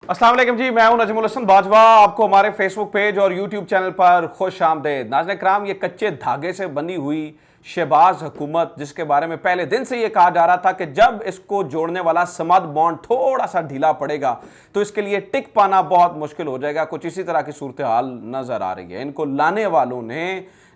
अस्सलाम वालेकुम जी, मैं हूं नजमुल हसन बाजवा। आपको हमारे फेसबुक पेज और यूट्यूब चैनल पर खुश आमदेद। नाज़रीन कराम, ये कच्चे धागे से बंधी हुई शहबाज हुकूमत, जिसके बारे में पहले दिन से ये कहा जा रहा था कि जब इसको जोड़ने वाला समद बॉन्ड थोड़ा सा ढीला पड़ेगा तो इसके लिए टिक पाना बहुत मुश्किल हो जाएगा, कुछ इसी तरह की सूरत हाल नजर आ रही है। इनको लाने वालों ने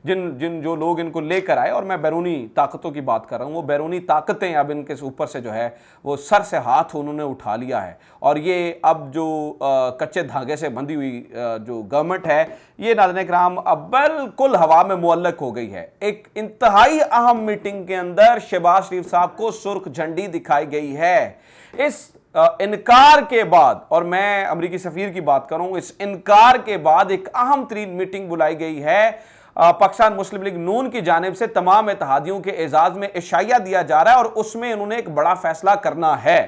जो लोग इनको लेकर आए, और मैं बैरूनी ताकतों की बात कर रहा हूँ, वो बैरूनी ताकतें अब इनके ऊपर से जो है वो सर से हाथ उन्होंने उठा लिया है। और ये अब जो कच्चे धागे से बंधी हुई जो गवर्नमेंट है, ये नाज़रीन कराम अब बिल्कुल हवा में मुअल्लक हो गई है। एक इंतहाई अहम मीटिंग के अंदर शहबाज शरीफ साहब को सुर्ख झंडी दिखाई गई है। इस इनकार के बाद, और मैं अमरीकी सफीर की बात करूं, इस इनकार के बाद एक अहम तरीन मीटिंग बुलाई गई है पाकिस्तान मुस्लिम लीग नून की जानिब से। तमाम इत्तेहादियों के एजाज में इशाया दिया जा रहा है और उसमें उन्होंने एक बड़ा फैसला करना है।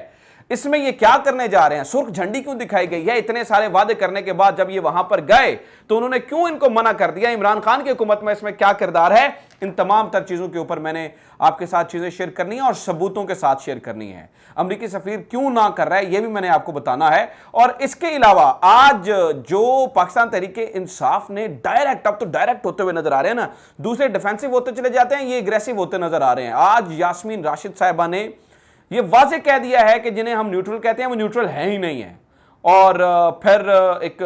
इसमें ये क्या करने जा रहे हैं, सुर्ख झंडी क्यों दिखाई गई है? इतने सारे वादे करने के बाद जब ये वहां पर गए तो उन्होंने क्यों इनको मना कर दिया? इमरान खान की हुकूमत में इसमें क्या किरदार है? इन तमाम तर चीजों के ऊपर मैंने आपके साथ चीजें शेयर करनी है और सबूतों के साथ शेयर करनी है। अमरीकी सफीर क्यों ना कर रहा है यह भी मैंने आपको बताना है। और इसके अलावा आज जो पाकिस्तान तहरीक इंसाफ ने डायरेक्ट, अब तो डायरेक्ट होते हुए नजर आ रहे हैं ना, दूसरे डिफेंसिव होते चले जाते हैं, ये एग्रेसिव होते नजर आ रहे हैं। आज यास्मीन राशिद साहिबा ने ये वाजे कह दिया है कि जिन्हें हम न्यूट्रल कहते हैं वो न्यूट्रल है ही नहीं है। और फिर एक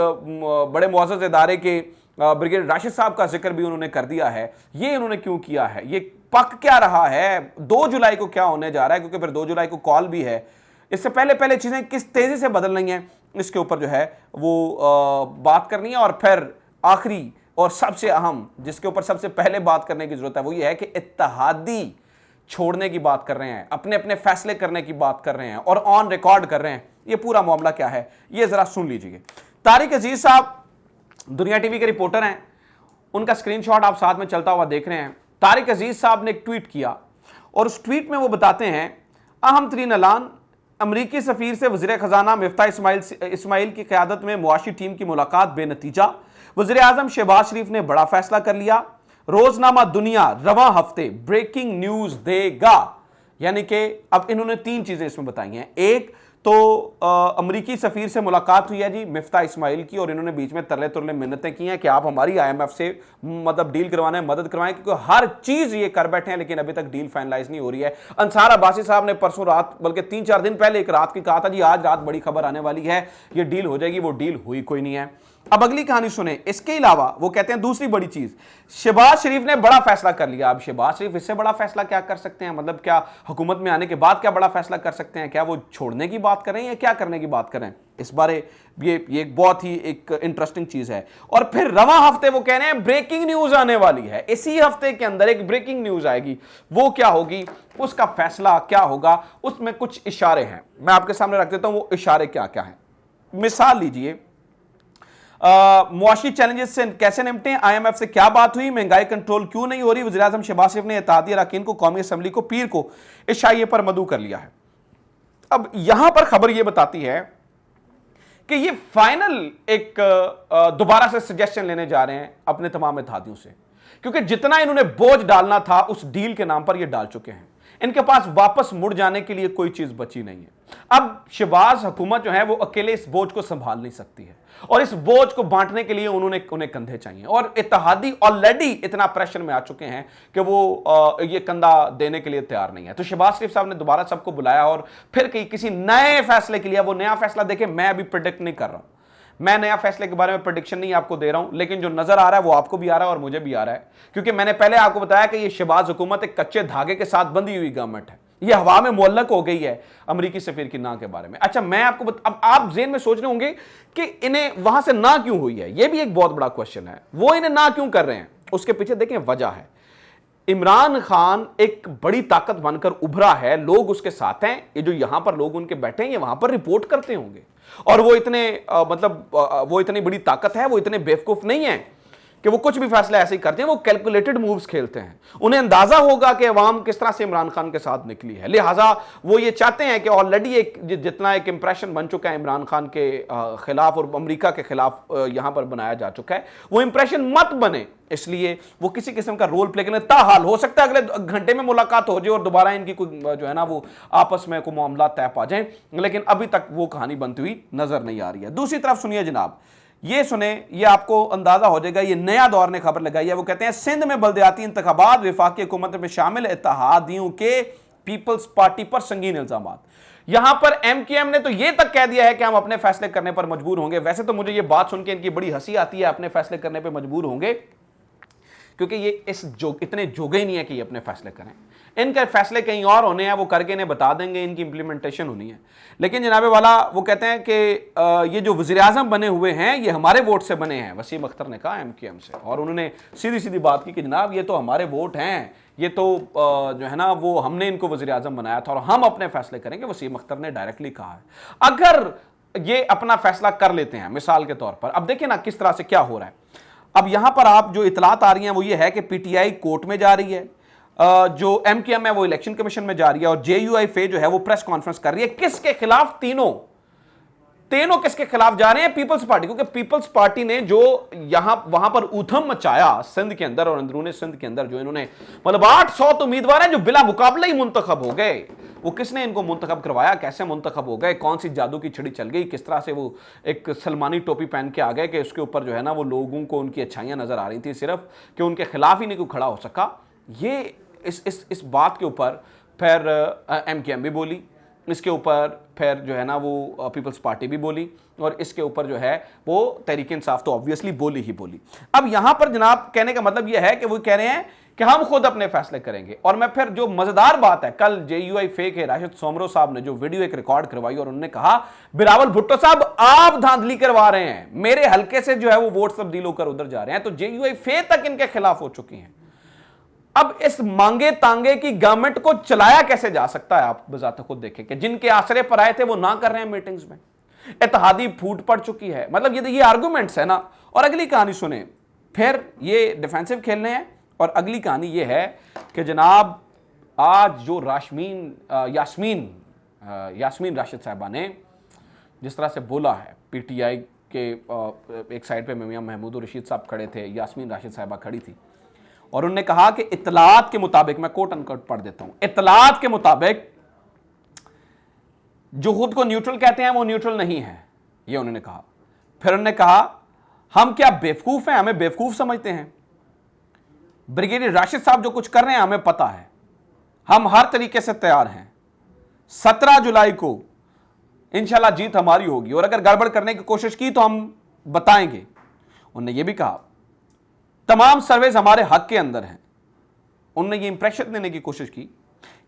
बड़े मुअज़्ज़ज़ इदारे के ब्रिगेडियर राशिद साहब का जिक्र भी उन्होंने कर दिया है। ये उन्होंने क्यों किया है, ये पक क्या रहा है, 2 जुलाई को क्या होने जा रहा है, क्योंकि फिर 2 जुलाई को कॉल भी है। इससे पहले चीजें किस तेजी से बदल रही हैं, इसके ऊपर जो है वो बात करनी है। और फिर आखिरी और सबसे अहम, जिसके ऊपर सबसे पहले बात करने की जरूरत है, वो ये है कि इत्तेहादी छोड़ने की बात कर रहे हैं, अपने अपने फैसले करने की बात कर रहे हैं और ऑन रिकॉर्ड कर रहे हैं। ये पूरा मामला क्या है, ये जरा सुन लीजिए। तारिक अजीज साहब दुनिया टीवी के रिपोर्टर हैं, उनका स्क्रीनशॉट आप साथ में चलता हुआ देख रहे हैं। तारिक अजीज साहब ने एक ट्वीट किया और उस ट्वीट में वो बताते हैं, अहम तरीन ऐलान, अमरीकी सफीर से वज़ीर खजाना मिफ्ता इस्माइल की क़यादत में मुआशी टीम की मुलाकात बेनतीजा। वज़ीर आज़म शहबाज शरीफ ने बड़ा फैसला कर लिया, रोजनामा दुनिया रवां हफ्ते ब्रेकिंग न्यूज देगा। यानी कि अब इन्होंने 3 चीजें इसमें बताई हैं। एक तो अमरीकी सफीर से मुलाकात हुई है जी मिफ्ता इस्माइल की, और इन्होंने बीच में तरले तुरले मिन्नतें की हैं कि आप हमारी IMF से मतलब डील करवाने मदद करवाएं, क्योंकि हर चीज ये कर बैठे हैं लेकिन अभी तक डील फाइनलाइज नहीं हो रही है। अंसार अब्बासी साहब ने परसों रात, बल्कि 3-4 दिन पहले एक रात की कहा था जी आज रात बड़ी खबर आने वाली है, ये डील हो जाएगी। वो डील हुई कोई नहीं है। अब अगली कहानी सुने। इसके अलावा वो कहते हैं दूसरी बड़ी चीज, शहबाज शरीफ ने बड़ा फैसला कर लिया। अब शहबाज शरीफ इससे बड़ा फैसला क्या कर सकते हैं, मतलब क्या हुकूमत में आने के बाद क्या बड़ा फैसला कर सकते हैं? क्या वो छोड़ने की बात करें या क्या करने की बात करें? इस बारे ये एक बहुत ही एक इंटरेस्टिंग चीज है। और फिर रवां हफ्ते वो कह रहे हैं ब्रेकिंग न्यूज आने वाली है, इसी हफ्ते के अंदर एक ब्रेकिंग न्यूज आएगी। वो क्या होगी, उसका फैसला क्या होगा, उसमें कुछ इशारे हैं, मैं आपके सामने रख देता हूं वो इशारे क्या क्या है। मिसाल लीजिए, मुआशी चैलेंजेस से कैसे निपटें, IMF से क्या बात हुई, महंगाई कंट्रोल क्यों नहीं हो रही, वज़ीर आज़म शहबाज शरीफ ने इत्तेहादी अरकान को कौमी असम्बली को पीर को इशाइये पर मदऊ कर लिया है। अब यहां पर खबर यह बताती है कि ये फाइनल एक दोबारा से सजेशन लेने जा रहे हैं अपने तमाम इत्तेहादियों से, क्योंकि जितना इन्होंने बोझ डालना था उस डील के नाम पर ये डाल चुके हैं। इनके पास वापस मुड़ जाने के लिए कोई चीज बची नहीं है। अब शहबाज हुकूमत जो है वो अकेले इस बोझ को संभाल नहीं सकती है, और इस बोझ को बांटने के लिए उन्हें कंधे चाहिए। और इत्तेहादी ऑलरेडी इतना प्रेशर में आ चुके हैं कि वो ये कंधा देने के लिए तैयार नहीं है। तो शहबाज शरीफ साहब ने दोबारा सबको बुलाया और फिर किसी नए फैसले के लिए, वो नया फैसला देखें, मैं अभी प्रिडिक्ट नहीं कर रहा हूं, मैं नया फैसले के बारे में प्रेडिक्शन नहीं आपको दे रहा हूं, लेकिन जो नजर आ रहा है वो आपको भी आ रहा है और मुझे भी आ रहा है, क्योंकि मैंने पहले आपको बताया कि ये शहबाज हुकूमत एक कच्चे धागे के साथ बंधी हुई गवर्नमेंट है। ये हवा में मुअल्लक हो गई है अमरीकी सफीर की ना के बारे में। अच्छा, मैं आपको अब आप जेन में सोच रहे होंगे कि इन्हें वहां से ना क्यों हुई है, ये भी एक बहुत बड़ा क्वेश्चन है। वो इन्हें ना क्यों कर रहे हैं, उसके पीछे देखें वजह है। इमरान खान एक बड़ी ताकत बनकर उभरा है, लोग उसके साथ हैं। ये जो यहां पर लोग उनके बैठे हैं ये वहां पर रिपोर्ट करते होंगे, और वो इतने वो इतनी बड़ी ताकत है, वो इतने बेवकूफ नहीं है कि वो कुछ भी फैसले ऐसे ही करते हैं, वो कैलकुलेटेड मूव्स खेलते हैं। उन्हें अंदाजा होगा कि अवाम किस तरह से इमरान खान के साथ निकली है, लिहाजा वो ये चाहते हैं कि ऑलरेडी एक जितना एक इंप्रेशन बन चुका है इमरान खान के खिलाफ और अमेरिका के खिलाफ यहां पर बनाया जा चुका है, वो इंप्रेशन मत बने, इसलिए वो किसी किस्म का रोल प्ले करने ताहाल हो सकता है अगले घंटे में मुलाकात हो जाए और दोबारा इनकी कोई जो है ना वो आपस में कोई मामला तय पा जाए, लेकिन अभी तक वो कहानी बनती हुई नजर नहीं आ रही है। दूसरी तरफ सुनिए जनाब, ये सुने, ये आपको अंदाजा हो जाएगा, ये नया दौर ने खबर लगाई है। वो कहते हैं सिंध में बल्दियाती इंतखाबात, विफाकी हुकूमत में शामिल इत्तेहादियों के पीपल्स पार्टी पर संगीन इल्जाम। यहां पर एमकेएम ने तो ये तक कह दिया है कि हम अपने फैसले करने पर मजबूर होंगे। वैसे तो मुझे ये बात सुन के इनकी बड़ी हंसी आती है, अपने फैसले करने पर मजबूर होंगे, क्योंकि ये इतने जोगे ही नहीं है कि ये अपने फैसले करें। इनके फैसले कहीं और होने हैं, वो करके इन्हें बता देंगे, इनकी इंप्लीमेंटेशन होनी है। लेकिन जनाबे वाला वो कहते हैं कि ये जो वज़ीर-ए-आज़म बने हुए हैं ये हमारे वोट से बने हैं, वसीम अख्तर ने कहा एमकेएम से, और उन्होंने सीधी सीधी बात की कि जनाब ये तो हमारे वोट हैं, ये तो जो है ना वो हमने इनको वज़ीर-ए-आज़म बनाया था और हम अपने फैसले करेंगे, वसीम अख्तर ने डायरेक्टली कहा है। अगर ये अपना फैसला कर लेते हैं मिसाल के तौर पर, अब देखिए ना किस तरह से क्या हो रहा है। अब यहां पर आप जो इतलात आ रही हैं वो ये है कि पीटीआई कोर्ट में जा रही है, जो एमकेएम है वो इलेक्शन कमीशन में जा रही है, और जेयूआईफे जो है वो प्रेस कॉन्फ्रेंस कर रही है। किसके खिलाफ? तीनों किसके खिलाफ जा रहे हैं? पीपल्स पार्टी, क्योंकि पीपल्स पार्टी ने जो यहां वहां पर उथम मचाया सिंध के अंदर और अंदरूनी सिंध के अंदर, जो इन्होंने मतलब 800 उम्मीदवार हैं जो बिला मुकाबला ही मुंतखब हो गए। वो किसने इनको मुंतखब करवाया, कैसे मुंतखब हो गए, कौन सी जादू की छड़ी चल गई, किस तरह से वो एक सलमानी टोपी पहन के आ गए कि उसके ऊपर जो है ना वो लोगों को उनकी अच्छाइयां नजर आ रही थी, सिर्फ कि उनके खिलाफ ही नहीं कोई खड़ा हो सका। ये इस बात के ऊपर फिर एमकेएम भी बोली, इसके ऊपर फिर जो है ना वो पीपल्स पार्टी भी बोली, और इसके ऊपर जो है वो तहरीक इंसाफ तो ऑब्वियसली बोली ही बोली। अब यहां पर जनाब कहने का मतलब यह है कि वो कह रहे हैं कि हम खुद अपने फैसले करेंगे। और मैं फिर जो मजेदार बात है, कल जेयूआईफे के राशिद सोमरो साहब ने जो वीडियो एक रिकॉर्ड करवाई और उन्होंने कहा बिलावल भुट्टो साहब आप धांधली करवा रहे हैं, मेरे हल्के से जो है वो वोट तब्दील होकर उधर जा रहे हैं, तो जेयूआईफे तक इनके खिलाफ हो चुकी हैं। अब इस मांगे तांगे की गवर्नमेंट को चलाया कैसे जा सकता है? आप बजाते खुद देखें कि जिनके आसरे पर आए थे वो ना कर रहे हैं मीटिंग्स में, इत्तेहादी फूट पड़ चुकी है। मतलब ये आर्गुमेंट्स है ना। और अगली कहानी सुने, फिर ये डिफेंसिव खेलने हैं, और अगली कहानी ये है कि जनाब आज जो यास्मीन राशिद साहबा ने जिस तरह से बोला है, पीटीआई के एक साइड पे मियां महमूद और रशीद साहब खड़े थे, यास्मीन राशिद साहबा खड़ी थी, और उन्होंने कहा कि इत्तलात के मुताबिक, मैं कोट अनकोट पढ़ देता हूं, इत्तलात के मुताबिक जो खुद को न्यूट्रल कहते हैं वो न्यूट्रल नहीं है, ये उन्होंने कहा। फिर उन्होंने कहा हम क्या बेवकूफ हैं, हमें बेवकूफ समझते हैं? ब्रिगेडियर राशिद साहब जो कुछ कर रहे हैं हमें पता है, हम हर तरीके से तैयार हैं। 17 जुलाई को इंशाल्लाह जीत हमारी होगी, और अगर गड़बड़ करने की कोशिश की तो हम बताएंगे। उन्होंने यह भी कहा तमाम सर्वेज हमारे हक के अंदर हैं। उन्होंने ये इंप्रेशन देने की कोशिश की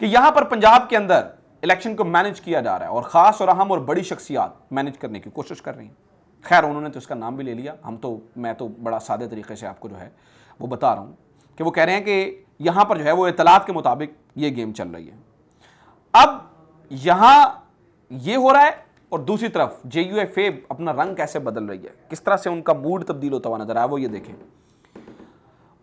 कि यहां पर पंजाब के अंदर इलेक्शन को मैनेज किया जा रहा है, और खास और अहम और बड़ी शख्सियात मैनेज करने की कोशिश कर रही हैं। खैर उन्होंने तो इसका नाम भी ले लिया, मैं तो बड़ा सादे तरीके से आपको जो है वो बता रहा हूं कि वो कह रहे हैं कि यहां पर जो है वो इत्तलात के मुताबिक ये गेम चल रही है। अब यहां ये हो रहा है, और दूसरी तरफ जेयूआईफे अपना रंग कैसे बदल रही है, किस तरह से उनका मूड तब्दील होता हुआ नजर आया, वो ये देखें।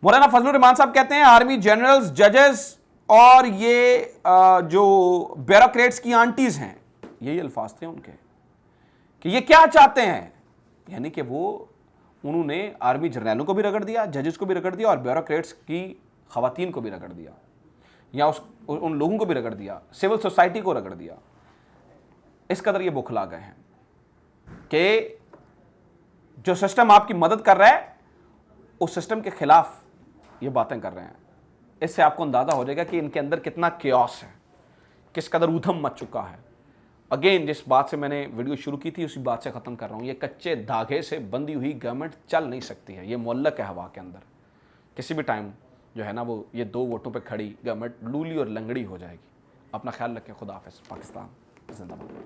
मौलाना फजलुर रहमान साहब कहते हैं आर्मी जनरल्स, जजेस और ये जो ब्यूरोक्रेट्स की आंटीज हैं, यही अल्फाज थे उनके, कि ये क्या चाहते हैं, यानी कि उन्होंने आर्मी जर्नलों को भी रगड़ दिया, जजेस को भी रगड़ दिया, और ब्यूरोक्रेट्स की खवातीन को भी रगड़ दिया, या उन लोगों को भी रगड़ दिया, सिविल सोसाइटी को रगड़ दिया। इस कदर ये बुखला गए हैं कि जो सिस्टम आपकी मदद कर रहा है उस सिस्टम के खिलाफ ये बातें कर रहे हैं। इससे आपको अंदाजा हो जाएगा कि इनके अंदर कितना क्योस है, किस कदर ऊधम मच चुका है। अगेन जिस बात से मैंने वीडियो शुरू की थी उसी बात से खत्म कर रहा हूं, ये कच्चे धागे से बंधी हुई गवर्नमेंट चल नहीं सकती है। ये मुअल्लक है हवा के अंदर, किसी भी टाइम जो है ना वो ये 2 वोटों पे खड़ी गवर्नमेंट लूली और लंगड़ी हो जाएगी। अपना ख्याल रखें। खुदा हाफिज़। पाकिस्तान जिंदाबाद।